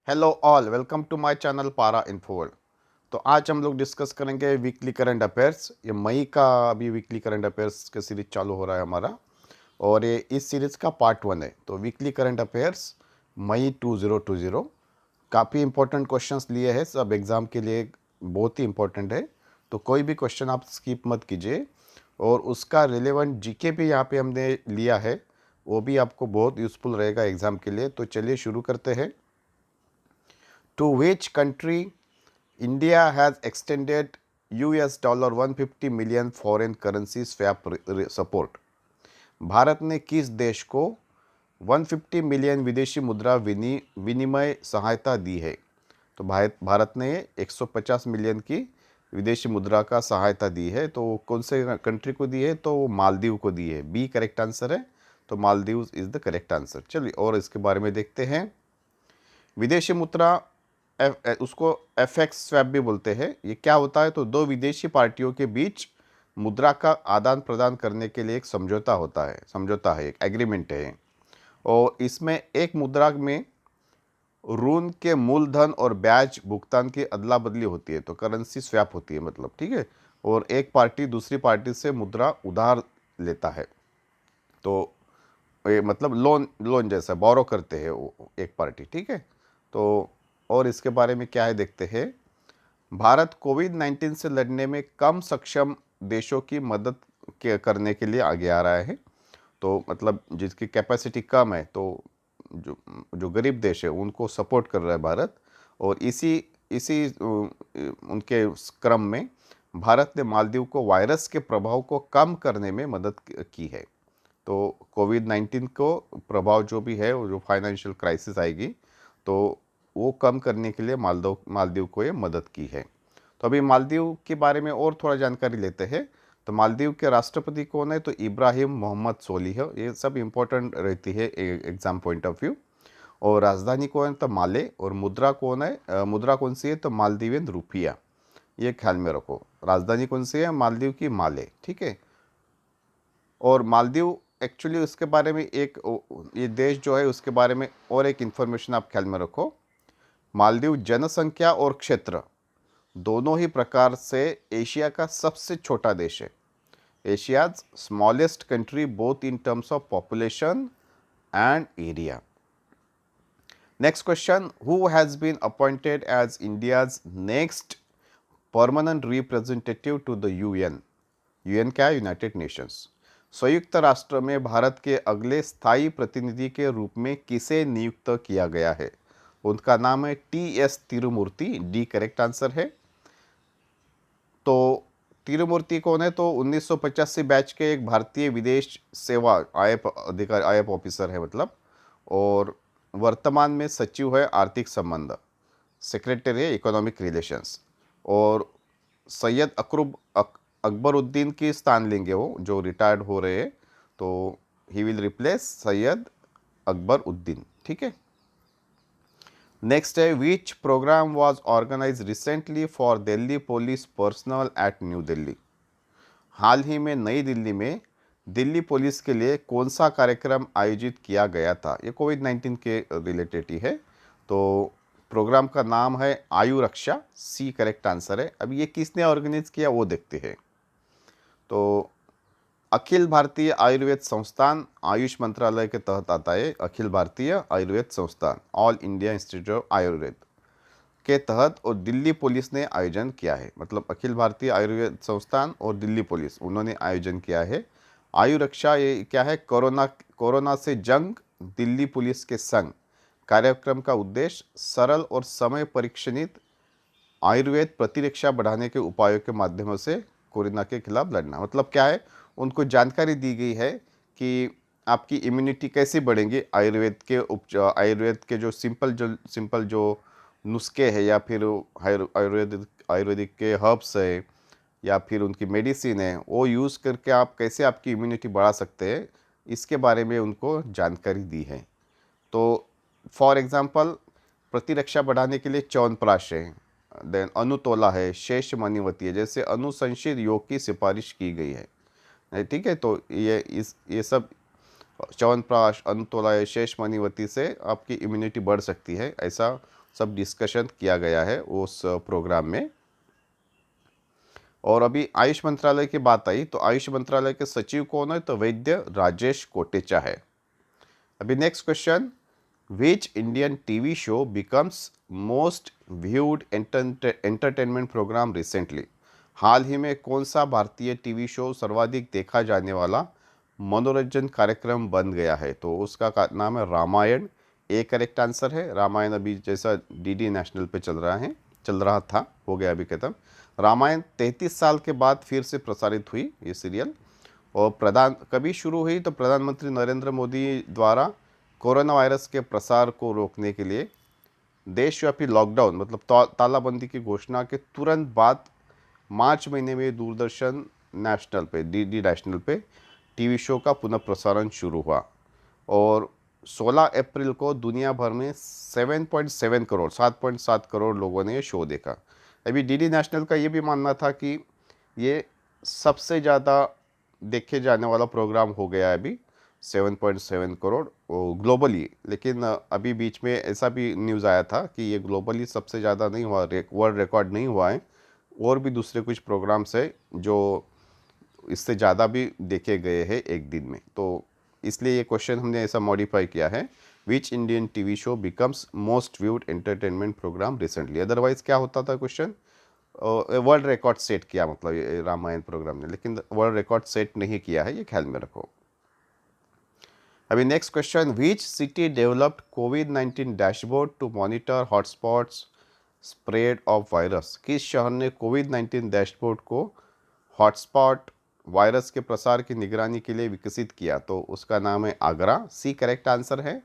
Hello all, welcome to my channel Para infoworld. तो आज हम लोग डिस्कस करेंगे वीकली करंट अफेयर्स। ये मई का अभी वीकली करंट अफेयर्स का सीरीज चालू हो रहा है हमारा, और ये इस सीरीज़ का पार्ट 1 है। तो वीकली करंट अफेयर्स मई 2020 काफ़ी इंपॉर्टेंट क्वेश्चंस लिए हैं, सब एग्ज़ाम के लिए बहुत ही इंपॉर्टेंट है। तो कोई भी क्वेश्चन आप स्किप मत कीजिए, और उसका रिलेवेंट जीके भी यहाँ पे हमने लिया है, वो भी आपको बहुत यूज़फुल रहेगा एग्ज़ाम के लिए। तो चलिए शुरू करते हैं। To which country India has extended US dollar 150 million foreign currency swap support? Bharat ने किस देश को 150 मिलियन विदेशी मुद्रा विनिमय सहायता दी है? तो भारत ने 150 मिलियन की विदेशी मुद्रा का सहायता दी है। तो कौन से कंट्री को दी है? तो वो मालदीव को दी है। बी करेक्ट आंसर है। तो Maldives is the correct answer. चलिए और इसके बारे में देखते हैं। विदेशी मुद्रा उसको एफएक्स स्वैप भी बोलते हैं। ये क्या होता है? तो दो विदेशी पार्टियों के बीच मुद्रा का आदान प्रदान करने के लिए एक समझौता होता है, समझौता है, एक एग्रीमेंट है। और इसमें एक मुद्रा में ऋण के मूलधन और ब्याज भुगतान की अदला बदली होती है। तो करेंसी स्वैप होती है, मतलब ठीक है। और एक पार्टी दूसरी पार्टी से मुद्रा उधार लेता है। तो ये मतलब लोन लोन जैसा बोरो करते हैं वो एक पार्टी, ठीक है। तो और इसके बारे में क्या है देखते हैं। भारत कोविड-19 से लड़ने में कम सक्षम देशों की मदद करने के लिए आगे आ रहा है। तो मतलब जिसकी कैपेसिटी कम है, तो जो जो गरीब देश है उनको सपोर्ट कर रहा है भारत। और इसी इसी उनके उस क्रम में भारत ने मालदीव को वायरस के प्रभाव को कम करने में मदद की है। तो कोविड-19 को प्रभाव जो भी है, वो जो फाइनेंशियल क्राइसिस आएगी, तो वो कम करने के लिए मालदीव मालदीव को ये मदद की है। तो अभी मालदीव के बारे में और थोड़ा जानकारी लेते हैं। तो मालदीव के राष्ट्रपति कौन है? तो इब्राहिम मोहम्मद सोलिह है। ये सब इम्पोर्टेंट रहती है एग्जाम पॉइंट ऑफ व्यू। और राजधानी कौन है? तो माले। और मुद्रा कौन है, मुद्रा कौन सी है? तो मालदीवियन रुपया। ये ख्याल में रखो। राजधानी कौन सी है? मालदीव की माले, ठीक है। और मालदीव एक्चुअली उसके बारे में एक ये देश जो है उसके बारे में और एक इन्फॉर्मेशन आप ख्याल में रखो। मालदीव जनसंख्या और क्षेत्र दोनों ही प्रकार से एशिया का सबसे छोटा देश है। Asia's smallest country both in terms of population and area. Next question, who has been appointed as India's next permanent representative to the UN? UN क्या है? United Nations. संयुक्त राष्ट्र में भारत के अगले स्थायी प्रतिनिधि के रूप में किसे नियुक्त किया गया है? उनका नाम है T.S.. Tirumurti. D correct answer है। तो तिरुमूर्ति कौन है? तो 1985 बैच के एक भारतीय विदेश सेवा आईएफ अधिकारी, आईएफ ऑफिसर है मतलब। और वर्तमान में सचिव है आर्थिक संबंध, सेक्रेटरी है इकोनॉमिक रिलेशंस। और सैयद अकबरुद्दीन की स्थान लेंगे वो, जो रिटायर्ड हो रहे हैं। तो he will replace Syed Akbaruddin, ठीक है। नेक्स्ट है, which program was organise recently for Delhi police personal at new Delhi? हाल ही में नई दिल्ली में दिल्ली पुलिस के लिए कौन सा कार्यक्रम आयोजित किया गया था? ये कोविड-19 के रिलेटेड ही है। तो प्रोग्राम का नाम है आयु रक्षा। सी करेक्ट आंसर है। अब ये किसने ऑर्गेनाइज किया वो देखते हैं। तो अखिल भारतीय आयुर्वेद संस्थान आयुष मंत्रालय के तहत आता है। अखिल भारतीय आयुर्वेद संस्थान, all India institute of Ayurveda के तहत, और दिल्ली पुलिस ने आयोजन किया है। मतलब अखिल भारतीय आयुर्वेद संस्थान और दिल्ली पुलिस, उन्होंने आयोजन किया है। आयु रक्षा ये क्या है? कोरोना कोरोना से जंग दिल्ली पुलिस के संग। कार्यक्रम का उद्देश्य सरल और समय परीक्षणित आयुर्वेद प्रतिरक्षा बढ़ाने के उपायों के माध्यमों से कोरोना के खिलाफ लड़ना। मतलब क्या है? उनको जानकारी दी गई है कि आपकी इम्यूनिटी कैसे बढ़ेंगी आयुर्वेद के जो सिंपल जो नुस्खे हैं, या फिर आयुर्वेदिक के हर्ब्स है, या फिर उनकी मेडिसिन है, वो यूज़ करके आप कैसे आपकी इम्यूनिटी बढ़ा सकते हैं, इसके बारे में उनको जानकारी दी है। तो फॉर एग्ज़ाम्पल, प्रतिरक्षा बढ़ाने के लिए च्यवनप्राश है, देन अनुतोला है, शेष मणिवती है, जैसे अनुशंसित योग की सिफारिश की गई है, ठीक है। तो ये सब च्यवनप्राश, अनुतोला, शेष मणिवती से आपकी इम्यूनिटी बढ़ सकती है, ऐसा सब डिस्कशन किया गया है उस प्रोग्राम में। और अभी आयुष मंत्रालय की बात आई तो आयुष मंत्रालय के सचिव कौन है, तो वैद्य राजेश कोटेचा है। अभी next question, which Indian TV show becomes most viewed entertainment programme recently. हाल ही में कौन सा भारतीय टीवी शो सर्वाधिक देखा जाने वाला मनोरंजन कार्यक्रम बन गया है, तो उसका नाम है रामायण। ए करेक्ट आंसर है। रामायण अभी जैसा डीडी नेशनल पे चल रहा था, हो गया अभी खत्म। रामायण 33 साल के बाद फिर से प्रसारित हुई ये सीरियल। और कभी शुरू हुई, तो प्रधानमंत्री नरेंद्र मोदी द्वारा कोरोना वायरस के प्रसार को रोकने के लिए देशव्यापी लॉकडाउन मतलब तालाबंदी की घोषणा के तुरंत बाद मार्च महीने में दूरदर्शन नेशनल पे डीडी नेशनल पे टीवी शो का पुनः प्रसारण शुरू हुआ। और 16 अप्रैल को दुनिया भर में 7.7 करोड़ लोगों ने ये शो देखा। अभी डीडी नेशनल का ये भी मानना था कि ये सबसे ज़्यादा देखे जाने वाला प्रोग्राम हो गया है अभी 7.7 करोड़ ग्लोबली। लेकिन अभी बीच में ऐसा भी न्यूज़ आया था कि ये ग्लोबली सबसे ज़्यादा नहीं हुआ, वर्ल्ड रिकॉर्ड नहीं हुआ है। और भी दूसरे कुछ प्रोग्राम्स है जो इससे ज़्यादा भी देखे गए हैं एक दिन में। तो इसलिए ये क्वेश्चन हमने ऐसा मॉडिफाई किया है, which Indian TV show becomes most viewed entertainment programme recently. Otherwise क्या होता था क्वेश्चन, वर्ल्ड रिकॉर्ड सेट किया मतलब ये रामायण प्रोग्राम ने, लेकिन वर्ल्ड रिकॉर्ड सेट नहीं किया है, ये ख्याल में रखो। अभी next question, which city developed कोविड-19 dashboard to monitor hotspots spread of virus. किस शहर ने कोविड-19 डैशबोर्ड को हॉटस्पॉट वायरस के प्रसार की निगरानी के लिए विकसित किया, तो उसका नाम है आगरा। सी करेक्ट आंसर है।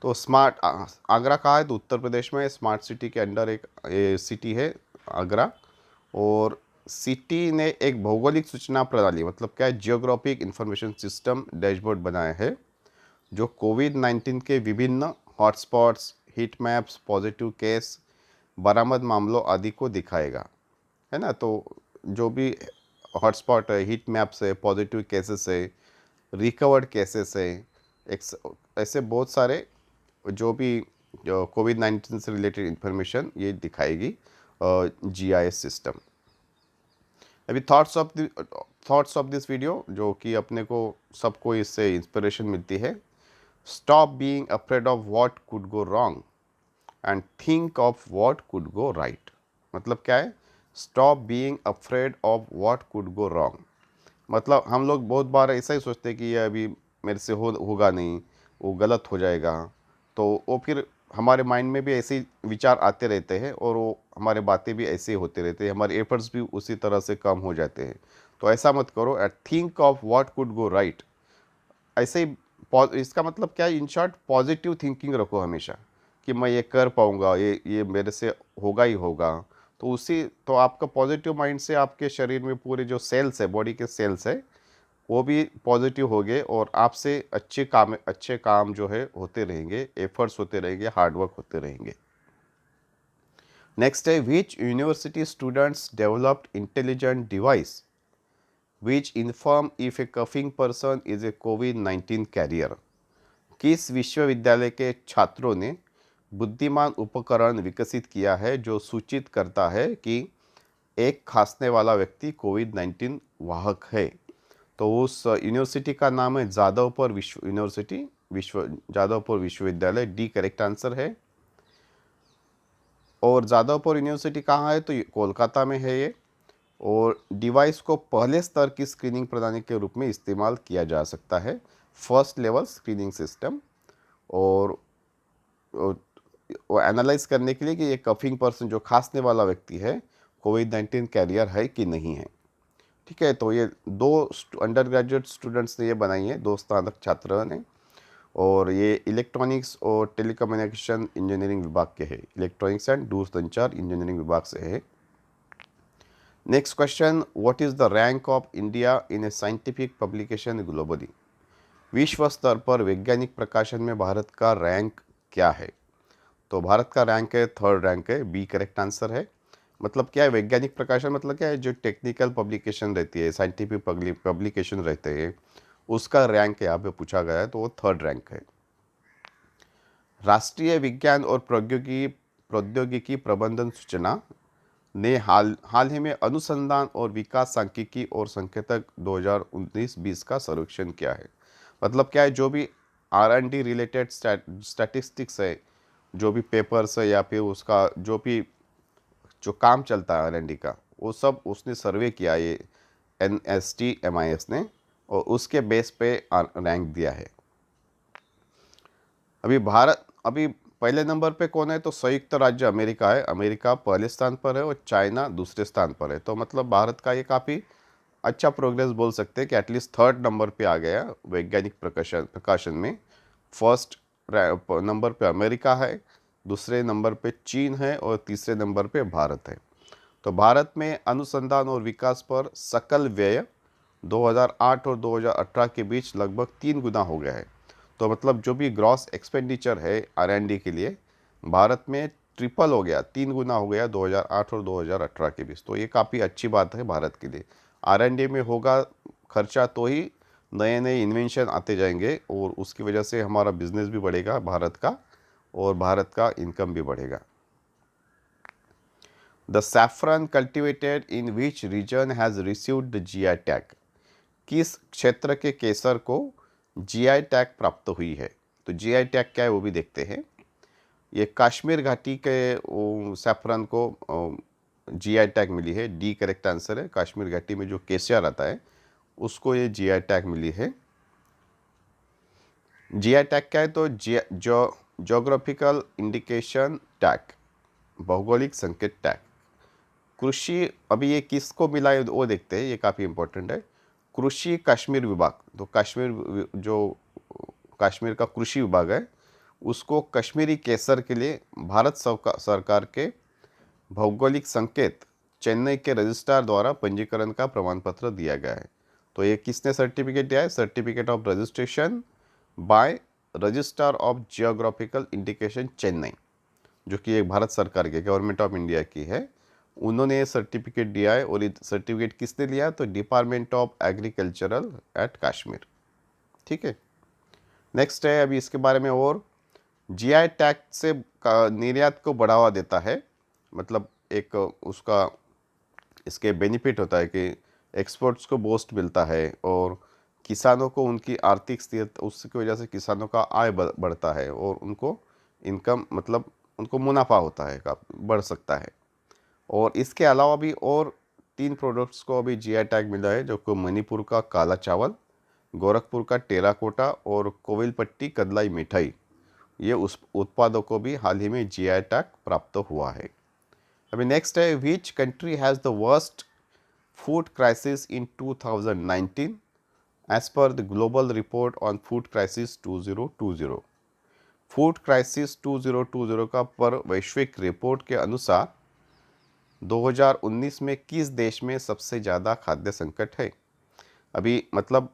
तो स्मार्ट आगरा कहाँ है, तो उत्तर प्रदेश में स्मार्ट सिटी के अंडर एक सिटी है आगरा। और सिटी ने एक भौगोलिक सूचना प्रणाली मतलब क्या है, जियोग्राफिक इंफॉर्मेशन सिस्टम डैशबोर्ड बनाया है जो कोविड-19 के विभिन्न hotspots, heat maps, positive case, बरामद मामलों आदि को दिखाएगा, है ना। तो जो भी हॉटस्पॉट है, हीट मैप्स है, पॉजिटिव केसेस है, रिकवर्ड केसेस है, ऐसे बहुत सारे जो भी कोविड-19 से रिलेटेड इंफॉर्मेशन ये दिखाएगी जीआईएस सिस्टम। अभी थॉट्स ऑफ दिस वीडियो, जो कि अपने को सबको इससे इंस्पिरेशन मिलती है। Stop being afraid of what could go wrong and think of what could go right. मतलब क्या है, stop being afraid of what could go wrong मतलब हम लोग बहुत बार ऐसा ही सोचते हैं कि ये अभी मेरे से होगा नहीं, वो गलत हो जाएगा। तो वो फिर हमारे माइंड में भी ऐसे ही विचार आते रहते हैं और वो हमारे बातें भी ऐसे ही होते रहते हैं, हमारे एफर्ट्स भी उसी तरह से कम हो जाते हैं। तो ऐसा मत करो, at think of what could go right. ऐसे ही इसका मतलब क्या है, इन शॉर्ट पॉजिटिव थिंकिंग रखो हमेशा कि मैं ये कर पाऊँगा, ये मेरे से होगा ही होगा। तो तो आपका पॉजिटिव माइंड से आपके शरीर में पूरे जो सेल्स है, बॉडी के सेल्स है, वो भी पॉजिटिव हो गए और आपसे अच्छे काम जो है होते रहेंगे, एफर्ट्स होते रहेंगे, हार्डवर्क होते रहेंगे। नेक्स्ट है, which university students developed intelligent device which inform if a coughing person is a कोविड-19 कैरियर। किस विश्वविद्यालय के छात्रों ने बुद्धिमान उपकरण विकसित किया है जो सूचित करता है कि एक खांसने वाला व्यक्ति कोविड-19 वाहक है। तो उस यूनिवर्सिटी का नाम है जादवपुर जादवपुर विश्वविद्यालय। डी करेक्ट आंसर है। और जादवपुर यूनिवर्सिटी कहाँ है, तो कोलकाता में है ये। और डिवाइस को पहले स्तर की स्क्रीनिंग प्रणाली के रूप में इस्तेमाल किया जा सकता है, फर्स्ट लेवल स्क्रीनिंग सिस्टम। और वो एनालाइज करने के लिए कि ये कफिंग पर्सन जो खांसने वाला व्यक्ति है कोविड-19 कैरियर है कि नहीं है। ठीक है, तो ये दो अंडर ग्रेजुएट स्टूडेंट्स ने ये बनाई है, दो स्नातक छात्रों ने। और ये इलेक्ट्रॉनिक्स और टेलीकम्युनिकेशन इंजीनियरिंग विभाग के हैं, इलेक्ट्रॉनिक्स एंड दूरसंचार इंजीनियरिंग विभाग से है। Next question, what is the rank of India in A scientific publication globally. विश्व स्तर पर वैज्ञानिक प्रकाशन में भारत का रैंक क्या है, तो भारत का रैंक है 3rd रैंक है। बी करेक्ट आंसर है। मतलब क्या है वैज्ञानिक प्रकाशन, मतलब क्या है, जो टेक्निकल पब्लिकेशन रहती है, साइंटिफिक पब्लिकेशन रहते हैं, उसका रैंक यहाँ पे पूछा गया है, तो वो 3rd रैंक है। राष्ट्रीय विज्ञान और प्रौद्योगिकी प्रौद्योगिकी प्रबंधन सूचना ने हाल हाल ही में अनुसंधान और विकास सांख्यिकी और संकेतक 2019-20 का सर्वेक्षण किया है। मतलब क्या है, जो भी R&D रिलेटेड स्टैटिस्टिक्स है, जो भी पेपर्स है या फिर उसका जो भी जो काम चलता है R&D का, वो सब उसने सर्वे किया, ये NSTMIS ने, और उसके बेस पे रैंक दिया है। अभी पहले नंबर पे कौन है, तो संयुक्त राज्य अमेरिका है। अमेरिका पहले स्थान पर है और चाइना दूसरे स्थान पर है। तो मतलब भारत का ये काफ़ी अच्छा प्रोग्रेस बोल सकते हैं कि एटलीस्ट थर्ड नंबर पे आ गया वैज्ञानिक प्रकाशन में। फर्स्ट नंबर पे अमेरिका है, दूसरे नंबर पे चीन है और तीसरे नंबर पे भारत है। तो भारत में अनुसंधान और विकास पर सकल व्यय 2008 और 2018 के बीच लगभग 3 गुना हो गया है। तो मतलब जो भी ग्रॉस एक्सपेंडिचर है R&D के लिए, भारत में ट्रिपल हो गया, 3 गुना हो गया 2008 और 2018 के बीच। तो ये काफ़ी अच्छी बात है भारत के लिए। R&D में होगा खर्चा तो ही नए नए इन्वेंशन आते जाएंगे और उसकी वजह से हमारा बिजनेस भी बढ़ेगा भारत का, और भारत का इनकम भी बढ़ेगा। The saffron cultivated in which region has received the GI tag. किस क्षेत्र के केसर को GI टैग प्राप्त हुई है? तो GI टैग क्या है वो भी देखते हैं। ये कश्मीर घाटी के सैफरन को GI टैग मिली है। डी करेक्ट आंसर है। कश्मीर घाटी में जो केसर आता है उसको ये GI टैग मिली है। GI टैग क्या है, तो जोग्राफिकल इंडिकेशन टैग, भौगोलिक संकेत टैग। कृषि, अभी ये किसको मिला है वो देखते हैं, ये काफ़ी इंपॉर्टेंट है। कृषि कश्मीर विभाग, तो जो कश्मीर का कृषि विभाग है उसको कश्मीरी केसर के लिए भारत सरकार के भौगोलिक संकेत चेन्नई के रजिस्ट्रार द्वारा पंजीकरण का प्रमाण पत्र दिया गया है। तो ये किसने सर्टिफिकेट दिया है? Certificate of registration bye registrar of geographical indication Chennai, जो कि एक भारत सरकार के गवर्नमेंट ऑफ इंडिया की है। उन्होंने ये सर्टिफिकेट दिया है। और ये सर्टिफिकेट किसने लिया? तो department of agricultural at Kashmir. ठीक है, नेक्स्ट है अभी इसके बारे में। और GI टैग से निर्यात को बढ़ावा देता है। मतलब एक उसका इसके बेनिफिट होता है कि एक्सपोर्ट्स को बूस्ट मिलता है और किसानों को उनकी आर्थिक स्थिरता, उसकी वजह से किसानों का आय बढ़ता है और उनको इनकम, मतलब उनको मुनाफा होता है, का बढ़ सकता है। और इसके अलावा भी और 3 प्रोडक्ट्स को अभी GI टैग मिला है, जो कि मणिपुर का काला चावल, गोरखपुर का टेराकोटा और कोविलपट्टी कदलाई मिठाई। ये उस उत्पादों को भी हाल ही में GI टैग प्राप्त हुआ है। अभी नेक्स्ट है, which country has the worst food crisis in 2019 as per the global report on food crisis 2020। Food crisis 2020 का पर वैश्विक रिपोर्ट के अनुसार 2019 में किस देश में सबसे ज़्यादा खाद्य संकट है? अभी मतलब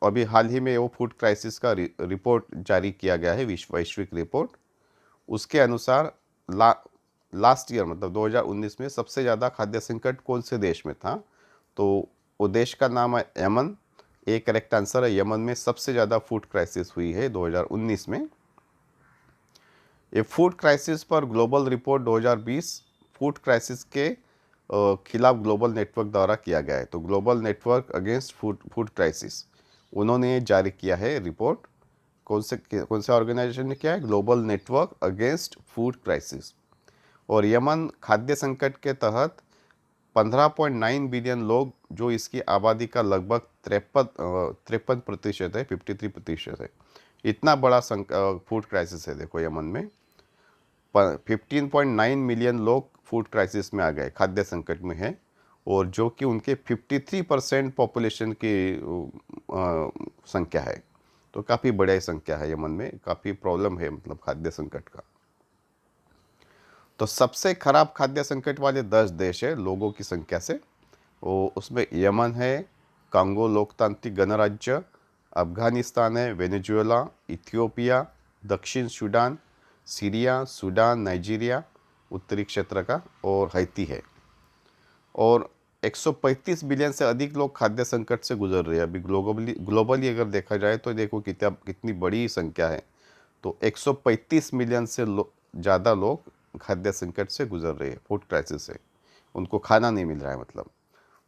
अभी हाल ही में वो फूड क्राइसिस का रिपोर्ट जारी किया गया है, वैश्विक रिपोर्ट। उसके अनुसार लास्ट ईयर मतलब 2019 में सबसे ज़्यादा खाद्य संकट कौन से देश में था? तो वो देश का नाम है यमन। एक करेक्ट आंसर है, यमन में सबसे ज़्यादा फूड क्राइसिस हुई है 2019 में। ये फूड क्राइसिस पर ग्लोबल रिपोर्ट 2020 फूड क्राइसिस के खिलाफ ग्लोबल नेटवर्क द्वारा किया गया है। तो global network against food crisis, उन्होंने जारी किया है रिपोर्ट। कौन से ऑर्गेनाइजेशन ने किया है? Global network against food crisis. और यमन खाद्य संकट के तहत 15.9 बिलियन लोग, जो इसकी आबादी का लगभग 53% है, 53% है। इतना बड़ा फूड क्राइसिस है। देखो यमन में 15.9 मिलियन लोग फूड क्राइसिस में आ गए, खाद्य संकट में है, और जो कि उनके 53% पॉपुलेशन की संख्या है। तो काफ़ी बड़ी संख्या है यमन में, काफ़ी प्रॉब्लम है मतलब खाद्य संकट का। तो सबसे खराब खाद्य संकट वाले 10 देश है लोगों की संख्या से, वो उसमें यमन है, कांगो लोकतांत्रिक गणराज्य, अफगानिस्तान है, वेनेजुएला, इथियोपिया, दक्षिण सूडान, सीरिया, सूडान, नाइजीरिया उत्तरी क्षेत्र का, और हैती है। और 135 बिलियन से अधिक लोग खाद्य संकट से गुजर रहे हैं अभी ग्लोबली अगर देखा जाए तो। देखो कितनी बड़ी संख्या है। तो 135 मिलियन से ज़्यादा लोग खाद्य संकट से गुजर रहे हैं, फूड क्राइसिस से। उनको खाना नहीं मिल रहा है मतलब।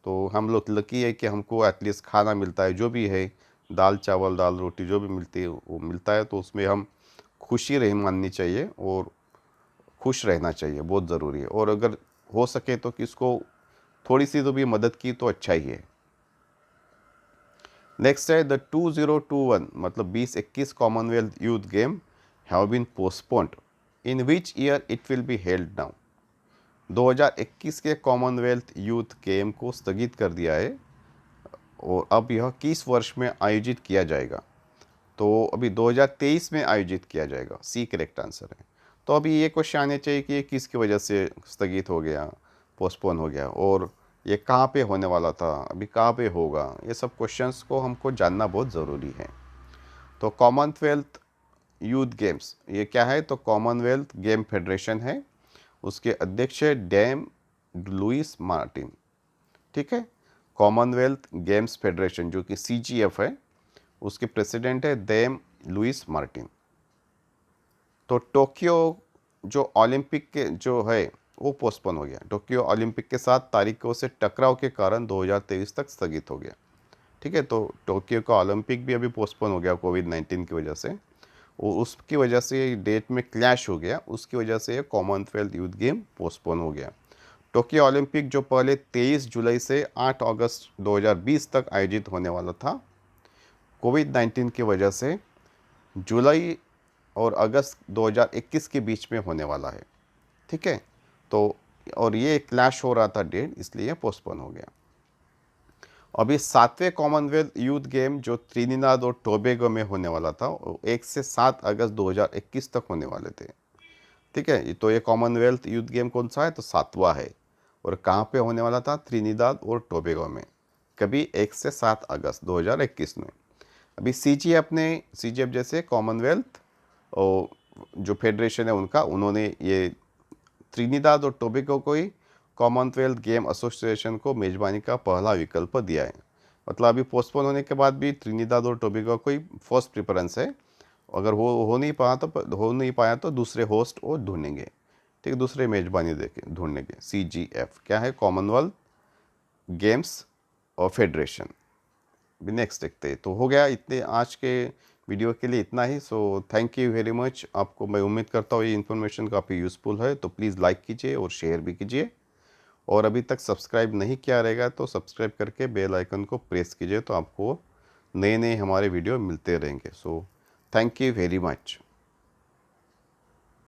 तो हम लोग लकी है कि हमको एटलीस्ट खाना मिलता है, जो भी है, दाल चावल दाल रोटी जो भी मिलती है वो मिलता है। तो उसमें हम खुशी रही माननी चाहिए और खुश रहना चाहिए, बहुत ज़रूरी है। और अगर हो सके तो किसको थोड़ी सी तो भी मदद की तो अच्छा ही है। नेक्स्ट है द 2021 मतलब 2021 Commonwealth youth game have been postponed, in which year it will be held now. 2021 के कॉमनवेल्थ यूथ गेम को स्थगित कर दिया है और अब यह किस वर्ष में आयोजित किया जाएगा। तो अभी 2023 में आयोजित किया जाएगा, सी करेक्ट आंसर है। तो अभी ये क्वेश्चन आने चाहिए कि ये किसकी वजह से स्थगित हो गया, पोस्टपोन हो गया, और ये कहाँ पे होने वाला था, अभी कहाँ पे होगा। ये सब क्वेश्चंस को हमको जानना बहुत ज़रूरी है। तो कॉमनवेल्थ यूथ गेम्स ये क्या है, तो कॉमनवेल्थ गेम फेडरेशन है, उसके अध्यक्ष है डैम लुइस मार्टिन। ठीक है, कॉमनवेल्थ गेम्स फेडरेशन जो कि CGF है, उसके प्रेसिडेंट है डैम लुइस मार्टिन। तो टोक्यो जो ओलंपिक के जो है वो पोस्टपोन हो गया। टोक्यो ओलंपिक के 7 तारीखों से टकराव के कारण 2023 तक स्थगित हो गया। ठीक है, तो टोक्यो का ओलंपिक भी अभी पोस्टपोन हो गया कोविड-19 की वजह से। वो उसकी वजह से डेट में क्लैश हो गया, उसकी वजह से ये कॉमनवेल्थ यूथ गेम पोस्टपोन हो गया। टोक्यो ओलंपिक जो पहले 23 जुलाई से 8 अगस्त 2020 तक आयोजित होने वाला था, कोविड-19 की वजह से जुलाई और अगस्त 2021 के बीच में होने वाला है। ठीक है, तो और ये क्लैश हो रहा था डेट, इसलिए पोस्टपोन हो गया। अभी 7वें कॉमनवेल्थ यूथ गेम जो त्रिनिदाद और टोबैगो में होने वाला था, 1 से 7 अगस्त 2021 तक होने वाले थे। ठीक है, तो ये कॉमनवेल्थ यूथ गेम कौन सा है, तो 7वां है। और कहाँ पे होने वाला था, त्रिनिदाद और टोबैगो में, कभी 1 से 7 अगस्त 2021 में। अभी CGF जैसे कॉमनवेल्थ और जो फेडरेशन है उनका, उन्होंने ये त्रिनिदाद और टोबैगो को ही कॉमनवेल्थ गेम एसोसिएशन को मेज़बानी का पहला विकल्प दिया है। मतलब अभी पोस्टपोन होने के बाद भी त्रिनिदाद और टोबैगो को ही फर्स्ट प्रेफरेंस है। अगर हो नहीं पाया तो दूसरे होस्ट वो ढूंढेंगे। ठीक है, दूसरे मेज़बानी देके ढूंढेंगे। CGF क्या है, कॉमनवेल्थ गेम्स और फेडरेशन। भी नेक्स्ट देखते हैं। तो हो गया, इतने आज के वीडियो के लिए इतना ही। So thank you very much. आपको मैं उम्मीद करता हूँ ये इन्फॉर्मेशन काफ़ी यूज़फुल है, तो प्लीज़ लाइक कीजिए और शेयर भी कीजिए। और अभी तक सब्सक्राइब नहीं किया रहेगा तो सब्सक्राइब करके बेल आइकन को प्रेस कीजिए, तो आपको नए नए हमारे वीडियो मिलते रहेंगे। सो थैंक यू वेरी मच।